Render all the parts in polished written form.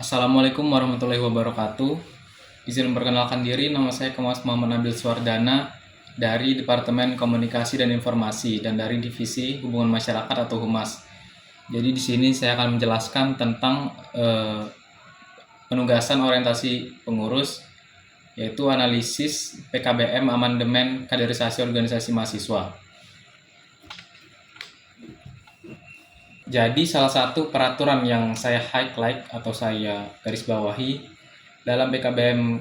Assalamualaikum warahmatullahi wabarakatuh. Izin memperkenalkan diri, nama saya Kemas Muhammad Nabil Suwardana dari Departemen Komunikasi dan Informasi dan dari Divisi Hubungan Masyarakat atau Humas. Jadi di sini saya akan menjelaskan tentang penugasan orientasi pengurus, yaitu analisis PKBM amandemen kaderisasi organisasi mahasiswa. Jadi salah satu peraturan yang saya highlight atau saya garis bawahi dalam PKBM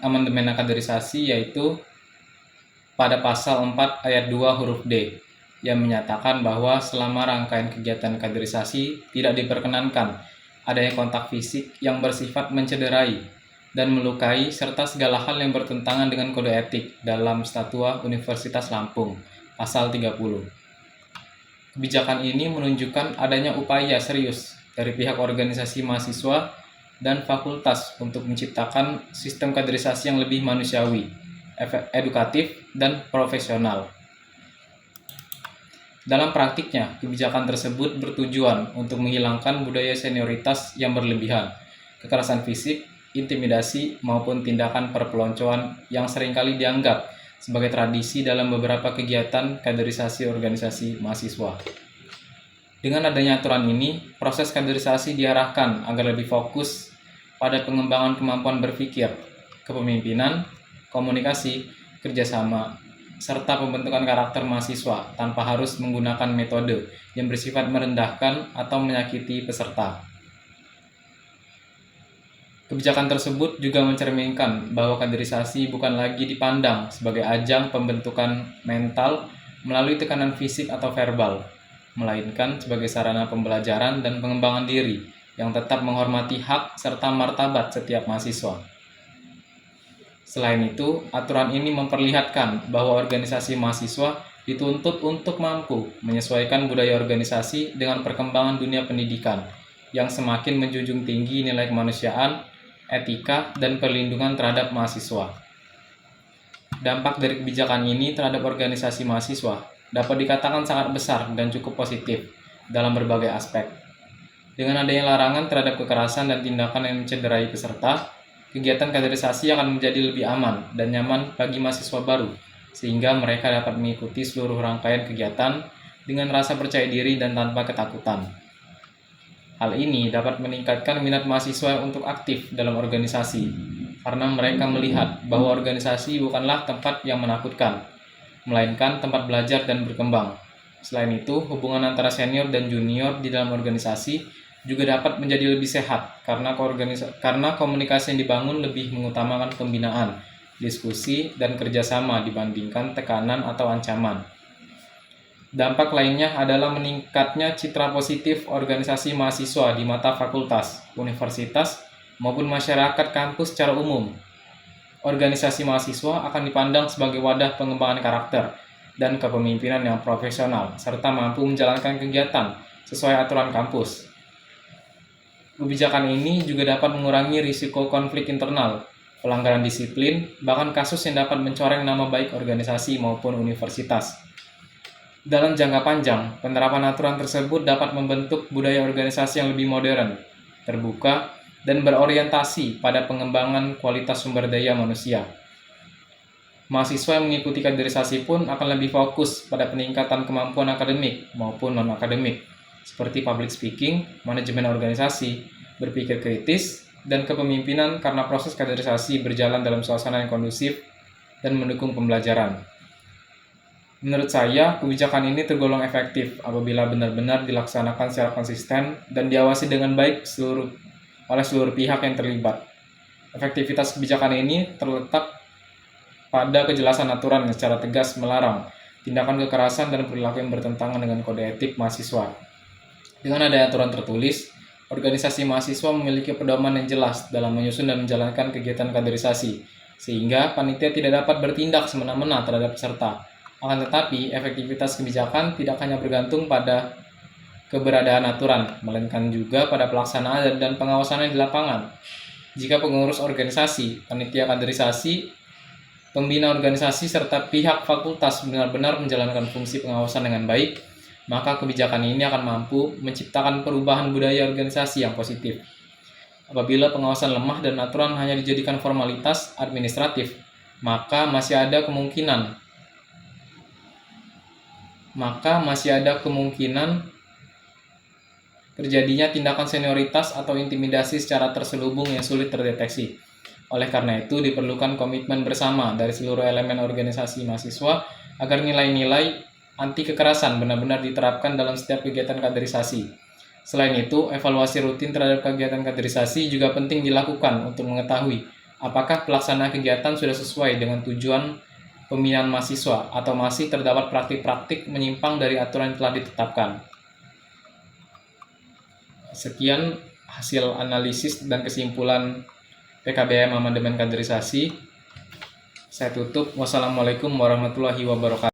amandemen kaderisasi yaitu pada pasal 4 ayat 2 huruf D yang menyatakan bahwa selama rangkaian kegiatan kaderisasi tidak diperkenankan adanya kontak fisik yang bersifat mencederai dan melukai serta segala hal yang bertentangan dengan kode etik dalam Statua Universitas Lampung pasal 30. Kebijakan ini menunjukkan adanya upaya serius dari pihak organisasi mahasiswa dan fakultas untuk menciptakan sistem kaderisasi yang lebih manusiawi, edukatif, dan profesional. Dalam praktiknya, kebijakan tersebut bertujuan untuk menghilangkan budaya senioritas yang berlebihan, kekerasan fisik, intimidasi, maupun tindakan perpeloncoan yang seringkali dianggap sebagai tradisi dalam beberapa kegiatan kaderisasi organisasi mahasiswa. Dengan adanya aturan ini, proses kaderisasi diarahkan agar lebih fokus pada pengembangan kemampuan berpikir, kepemimpinan, komunikasi, kerjasama, serta pembentukan karakter mahasiswa tanpa harus menggunakan metode yang bersifat merendahkan atau menyakiti peserta. Kebijakan tersebut juga mencerminkan bahwa kaderisasi bukan lagi dipandang sebagai ajang pembentukan mental melalui tekanan fisik atau verbal, melainkan sebagai sarana pembelajaran dan pengembangan diri yang tetap menghormati hak serta martabat setiap mahasiswa. Selain itu, aturan ini memperlihatkan bahwa organisasi mahasiswa dituntut untuk mampu menyesuaikan budaya organisasi dengan perkembangan dunia pendidikan yang semakin menjunjung tinggi nilai kemanusiaan, etika, dan perlindungan terhadap mahasiswa. Dampak dari kebijakan ini terhadap organisasi mahasiswa dapat dikatakan sangat besar dan cukup positif dalam berbagai aspek. Dengan adanya larangan terhadap kekerasan dan tindakan yang mencederai peserta, kegiatan kaderisasi akan menjadi lebih aman dan nyaman bagi mahasiswa baru, sehingga mereka dapat mengikuti seluruh rangkaian kegiatan dengan rasa percaya diri dan tanpa ketakutan. Hal ini dapat meningkatkan minat mahasiswa untuk aktif dalam organisasi, karena mereka melihat bahwa organisasi bukanlah tempat yang menakutkan, melainkan tempat belajar dan berkembang. Selain itu, hubungan antara senior dan junior di dalam organisasi juga dapat menjadi lebih sehat, karena komunikasi yang dibangun lebih mengutamakan pembinaan, diskusi, dan kerjasama dibandingkan tekanan atau ancaman. Dampak lainnya adalah meningkatnya citra positif organisasi mahasiswa di mata fakultas, universitas, maupun masyarakat kampus secara umum. Organisasi mahasiswa akan dipandang sebagai wadah pengembangan karakter dan kepemimpinan yang profesional, serta mampu menjalankan kegiatan sesuai aturan kampus. Kebijakan ini juga dapat mengurangi risiko konflik internal, pelanggaran disiplin, bahkan kasus yang dapat mencoreng nama baik organisasi maupun universitas. Dalam jangka panjang, penerapan aturan tersebut dapat membentuk budaya organisasi yang lebih modern, terbuka, dan berorientasi pada pengembangan kualitas sumber daya manusia. Mahasiswa yang mengikuti kaderisasi pun akan lebih fokus pada peningkatan kemampuan akademik maupun non-akademik, seperti public speaking, manajemen organisasi, berpikir kritis, dan kepemimpinan karena proses kaderisasi berjalan dalam suasana yang kondusif dan mendukung pembelajaran. Menurut saya, kebijakan ini tergolong efektif apabila benar-benar dilaksanakan secara konsisten dan diawasi dengan baik oleh seluruh pihak yang terlibat. Efektivitas kebijakan ini terletak pada kejelasan aturan yang secara tegas melarang tindakan kekerasan dan perilaku yang bertentangan dengan kode etik mahasiswa. Dengan adanya aturan tertulis, organisasi mahasiswa memiliki pedoman yang jelas dalam menyusun dan menjalankan kegiatan kaderisasi, sehingga panitia tidak dapat bertindak semena-mena terhadap peserta. Akan tetapi, efektivitas kebijakan tidak hanya bergantung pada keberadaan aturan, melainkan juga pada pelaksanaan dan pengawasannya di lapangan. Jika pengurus organisasi, panitia kaderisasi, pembina organisasi, serta pihak fakultas benar-benar menjalankan fungsi pengawasan dengan baik, maka kebijakan ini akan mampu menciptakan perubahan budaya organisasi yang positif. Apabila pengawasan lemah dan aturan hanya dijadikan formalitas administratif, maka masih ada kemungkinan terjadinya tindakan senioritas atau intimidasi secara terselubung yang sulit terdeteksi. Oleh karena itu, diperlukan komitmen bersama dari seluruh elemen organisasi mahasiswa agar nilai-nilai anti kekerasan benar-benar diterapkan dalam setiap kegiatan kaderisasi. Selain itu, evaluasi rutin terhadap kegiatan kaderisasi juga penting dilakukan untuk mengetahui apakah pelaksanaan kegiatan sudah sesuai dengan tujuan pembinaan mahasiswa atau masih terdapat praktik-praktik menyimpang dari aturan yang telah ditetapkan. Sekian hasil analisis dan kesimpulan PKBM Amandemen Kaderisasi. Saya tutup. Wassalamualaikum warahmatullahi wabarakatuh.